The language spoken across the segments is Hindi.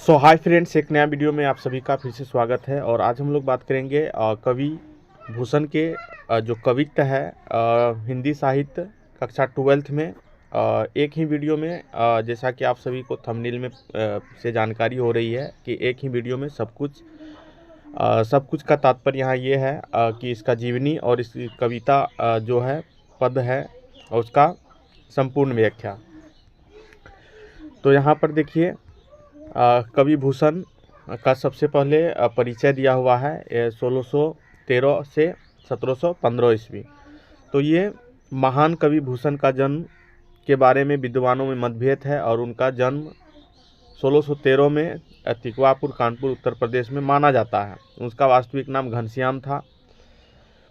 हाय फ्रेंड्स, एक नया वीडियो में आप सभी का फिर से स्वागत है। और आज हम लोग बात करेंगे कवि भूषण के जो कवित्व है हिंदी साहित्य कक्षा 12th में एक ही वीडियो में। जैसा कि आप सभी को थंबनेल में से जानकारी हो रही है कि एक ही वीडियो में सब कुछ का तात्पर्य यहाँ ये है कि इसका जीवनी और इस कविता जो है पद है और उसका संपूर्ण व्याख्या। तो यहाँ पर देखिए कवि भूषण का सबसे पहले परिचय दिया हुआ है 1613 से 1715 ईस्वी। तो ये महान कवि भूषण का जन्म के बारे में विद्वानों में मतभेद है और उनका जन्म 1613 में तिकवापुर कानपुर उत्तर प्रदेश में माना जाता है। उसका वास्तविक नाम घनश्याम था।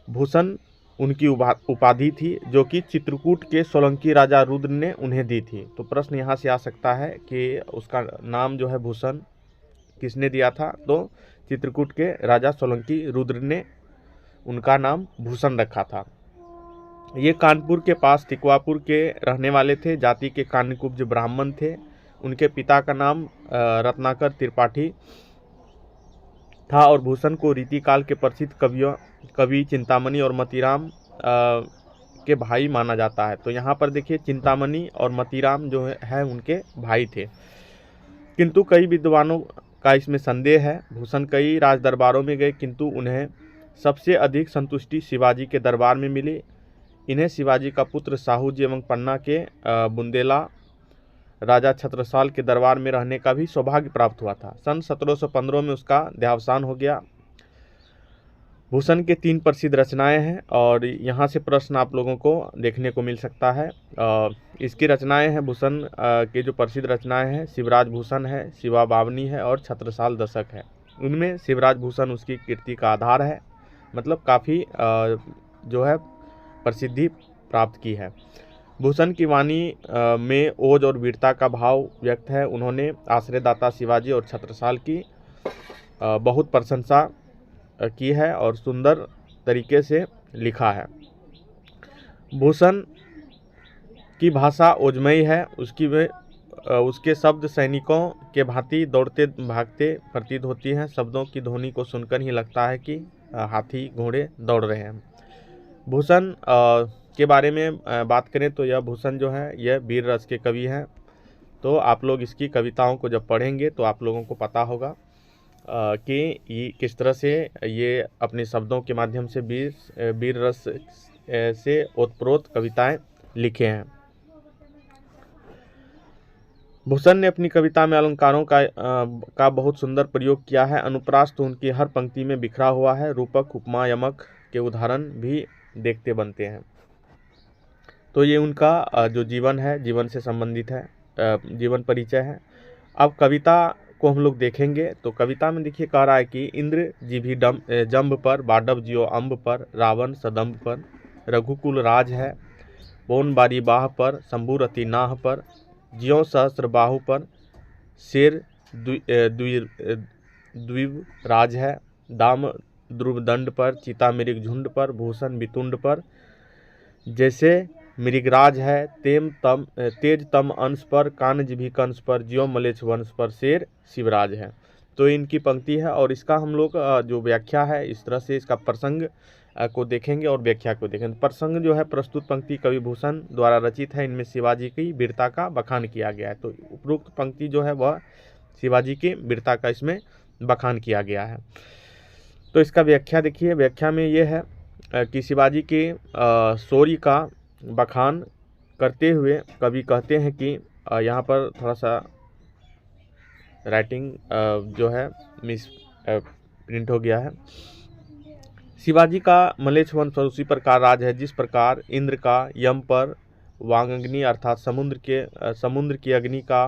भूषण उनकी उपाधि थी जो कि चित्रकूट के सोलंकी राजा रुद्र ने उन्हें दी थी। तो प्रश्न यहाँ से आ सकता है कि उसका नाम जो है भूषण किसने दिया था। तो चित्रकूट के राजा सोलंकी रुद्र ने उनका नाम भूषण रखा था। ये कानपुर के पास तिकवापुर के रहने वाले थे। जाति के कान्यकुब्ज ब्राह्मण थे। उनके पिता का नाम रत्नाकर त्रिपाठी था और भूषण को रीतिकाल के प्रसिद्ध कवि चिंतामणि और मतीराम के भाई माना जाता है। तो यहाँ पर देखिए चिंतामणि और मतीराम जो है उनके भाई थे, किंतु कई विद्वानों का इसमें संदेह है। भूषण कई राज दरबारों में गए किंतु उन्हें सबसे अधिक संतुष्टि शिवाजी के दरबार में मिली। इन्हें शिवाजी का पुत्र साहूजी एवं पन्ना के बुंदेला राजा छत्रसाल के दरबार में रहने का भी सौभाग्य प्राप्त हुआ था। सन 1715 में उसका देहावसान हो गया। भूषण के 3 प्रसिद्ध रचनाएं हैं और यहाँ से प्रश्न आप लोगों को देखने को मिल सकता है। इसकी रचनाएं हैं भूषण के जो प्रसिद्ध रचनाएं हैं शिवराज भूषण है, शिवा बावनी है और छत्रसाल दशक है। उनमें शिवराज भूषण उसकी कीर्ति का आधार है, मतलब काफ़ी जो है प्रसिद्धि प्राप्त की है। भूषण की वाणी में ओज और वीरता का भाव व्यक्त है। उन्होंने आश्रयदाता शिवाजी और छत्रसाल की बहुत प्रशंसा की है और सुंदर तरीके से लिखा है। भूषण की भाषा ओजमयी है। उसके शब्द सैनिकों के भांति दौड़ते भागते प्रतीत होती हैं। शब्दों की ध्वनि को सुनकर ही लगता है कि हाथी घोड़े दौड़ रहे हैं। भूषण के बारे में बात करें तो यह भूषण जो है यह वीर रस के कवि हैं। तो आप लोग इसकी कविताओं को जब पढ़ेंगे तो आप लोगों को पता होगा कि ये किस तरह से ये अपने शब्दों के माध्यम से वीर रस से ओतप्रोत कविताएं लिखे हैं। भूषण ने अपनी कविता में अलंकारों का बहुत सुंदर प्रयोग किया है। अनुप्रास तो उनकी हर पंक्ति में बिखरा हुआ है। रूपक, उपमा, यमक के उदाहरण भी देखते बनते हैं। तो ये उनका जो जीवन है, जीवन से संबंधित है, जीवन परिचय है। अब कविता को हम लोग देखेंगे तो कविता में देखिए कह रहा है कि इंद्र जी भी जम्ब पर, बाडव जियो अम्ब पर, रावण सदम्ब पर, रघुकुल राज है, पौन बारी बाह पर, शंभु रति नाह पर, जियो सहस्त्र बाहु पर, शेर द्वीब राज है, दाम ध्रुव दंड पर, चिता मृग झुंड पर, भूषण वितुंड पर, जैसे मृगराज है, तेज तम अंश पर, कानज भी कंस पर, जियो मलेच्छ वंश पर, शेर शिवराज है। तो इनकी पंक्ति है और इसका हम लोग जो व्याख्या है इस तरह से इसका प्रसंग को देखेंगे और व्याख्या को देखेंगे। प्रसंग जो है प्रस्तुत पंक्ति कवि भूषण द्वारा रचित है। इनमें शिवाजी की वीरता का बखान किया गया है। तो उपरोक्त पंक्ति जो है वह शिवाजी की वीरता का इसमें बखान किया गया है। तो इसका व्याख्या देखिए। व्याख्या में ये है कि शिवाजी के शौर्य का बखान करते हुए कवि कहते हैं कि यहाँ पर थोड़ा सा राइटिंग जो है मिस प्रिंट हो गया है। शिवाजी का मलेच्छ वंश पर उसी प्रकार राज है जिस प्रकार इंद्र का यम पर, वांगग्नि अर्थात समुद्र की अग्नि का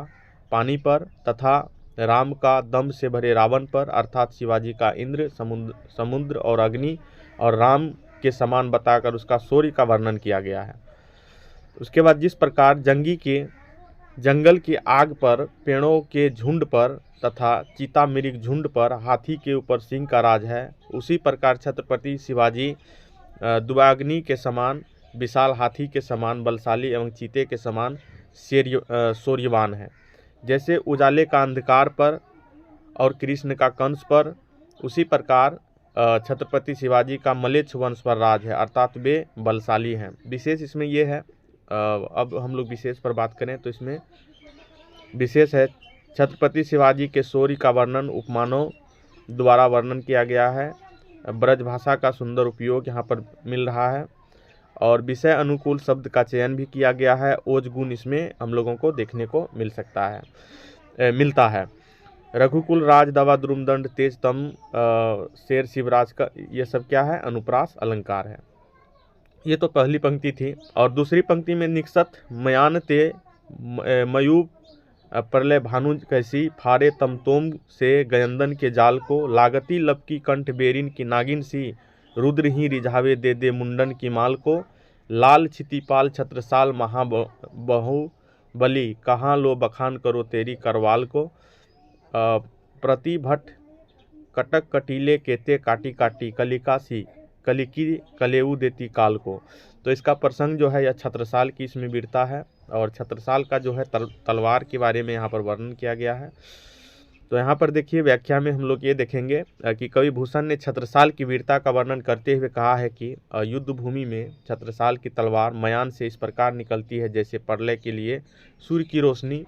पानी पर, तथा राम का दम्भ से भरे रावण पर, अर्थात शिवाजी का इंद्र, समुद्र और अग्नि और राम के समान बताकर उसका शौर्य का वर्णन किया गया है। उसके बाद जिस प्रकार जंगल की आग पर, पेड़ों के झुंड पर तथा चीता मृग झुंड पर, हाथी के ऊपर सिंह का राज है, उसी प्रकार छत्रपति शिवाजी दुआग्नि के समान, विशाल हाथी के समान बलशाली एवं चीते के समान शौर्यवान है। जैसे उजाले का अंधकार पर और कृष्ण का कंस पर, उसी प्रकार छत्रपति शिवाजी का मलेच्छ वंश पर राज है, अर्थात वे बलशाली हैं। विशेष इसमें ये है, अब हम लोग विशेष पर बात करें तो इसमें विशेष है छत्रपति शिवाजी के शौर्य का वर्णन उपमानों द्वारा वर्णन किया गया है। ब्रज भाषा का सुंदर उपयोग यहाँ पर मिल रहा है और विषय अनुकूल शब्द का चयन भी किया गया है। ओज गुण इसमें हम लोगों को देखने को मिलता है। रघुकुल राज दवा द्रुमदंड तेज तम शेर शिवराज का, ये सब क्या है, अनुप्रास अलंकार है। ये तो पहली पंक्ति थी। और दूसरी पंक्ति में निकसत मयान ते मयूब प्रलय भानु कैसी फारे तमतोम से गयंदन के जाल को, लागती लब की कंठ बेरिन की नागिन सी रुद्र ही रिझावे दे दे मुंडन की माल को, लाल छितिपाल छत्रसाल महाबहु बली कहाँ लो बखान करो तेरी करवाल को, प्रतिभट कटक कटीले केते काटी काटी कलिका सी कलिकी कलेऊ देती काल को। तो इसका प्रसंग जो है यह छत्रसाल की इसमें वीरता है और छत्रसाल का जो है तलवार के बारे में यहाँ पर वर्णन किया गया है। तो यहाँ पर देखिए व्याख्या में हम लोग ये देखेंगे कि कवि भूषण ने छत्रसाल की वीरता का वर्णन करते हुए कहा है कि युद्ध भूमि में छत्रसाल की तलवार मयान से इस प्रकार निकलती है जैसे प्रलय के लिए सूर्य की रोशनी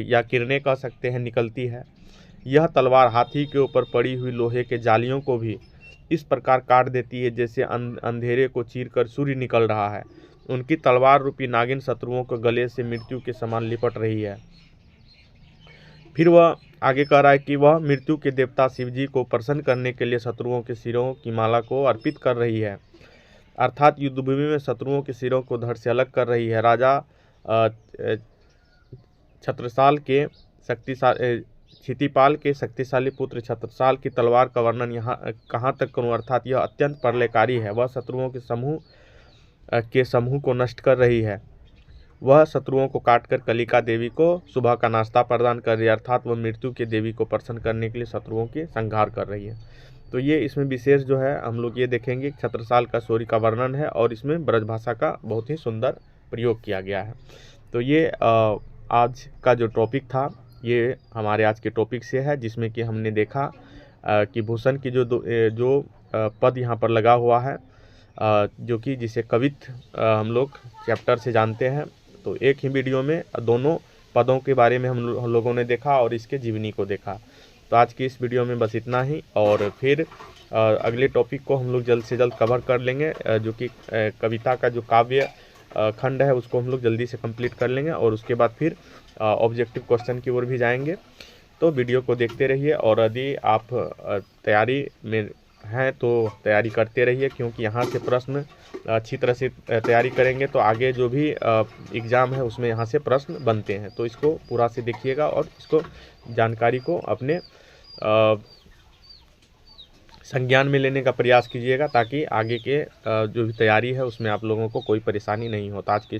या किरणें कह सकते हैं निकलती है। यह तलवार हाथी के ऊपर पड़ी हुई लोहे के जालियों को भी इस प्रकार काट देती है जैसे अंधेरे को चीरकर सूर्य निकल रहा है। उनकी तलवार रूपी नागिन शत्रुओं को गले से मृत्यु के समान लिपट रही है। फिर वह आगे कह रहा है कि वह मृत्यु के देवता शिवजी को प्रसन्न करने के लिए शत्रुओं के सिरों की माला को अर्पित कर रही है, अर्थात युद्धभूमि में शत्रुओं के सिरों को धड़ से अलग कर रही है। राजा छत्रसाल के क्षितिपाल के शक्तिशाली पुत्र छत्रसाल की तलवार का वर्णन यहाँ कहाँ तक करूँ, अर्थात यह अत्यंत प्रलयकारी है। वह शत्रुओं के समूह को नष्ट कर रही है। वह शत्रुओं को काटकर कलिका देवी को सुबह का नाश्ता प्रदान कर रही है, अर्थात वह मृत्यु के देवी को प्रसन्न करने के लिए शत्रुओं के संहार कर रही है। तो ये इसमें विशेष जो है हम लोग ये देखेंगे छत्रसाल का शौर्य का वर्णन है और इसमें ब्रजभाषा का बहुत ही सुंदर प्रयोग किया गया है। तो ये आज का जो टॉपिक था ये हमारे आज के टॉपिक से है, जिसमें कि हमने देखा कि भूषण की जो पद यहाँ पर लगा हुआ है, जो कि जिसे कवित्त हम लोग चैप्टर से जानते हैं। तो एक ही वीडियो में दोनों पदों के बारे में हम लोगों ने देखा और इसके जीवनी को देखा। तो आज की इस वीडियो में बस इतना ही और फिर अगले टॉपिक को हम लोग जल्द से जल्द कवर कर लेंगे, जो कि कविता का जो काव्य खंड है उसको हम लोग जल्दी से कंप्लीट कर लेंगे और उसके बाद फिर ऑब्जेक्टिव क्वेश्चन की ओर भी जाएंगे। तो वीडियो को देखते रहिए और यदि आप तैयारी में हैं तो तैयारी करते रहिए, क्योंकि यहाँ से प्रश्न अच्छी तरह से तैयारी करेंगे तो आगे जो भी एग्ज़ाम है उसमें यहाँ से प्रश्न बनते हैं। तो इसको पूरा से देखिएगा और इसको जानकारी को अपने संज्ञान में लेने का प्रयास कीजिएगा, ताकि आगे के जो भी तैयारी है उसमें आप लोगों को कोई परेशानी नहीं हो। आज की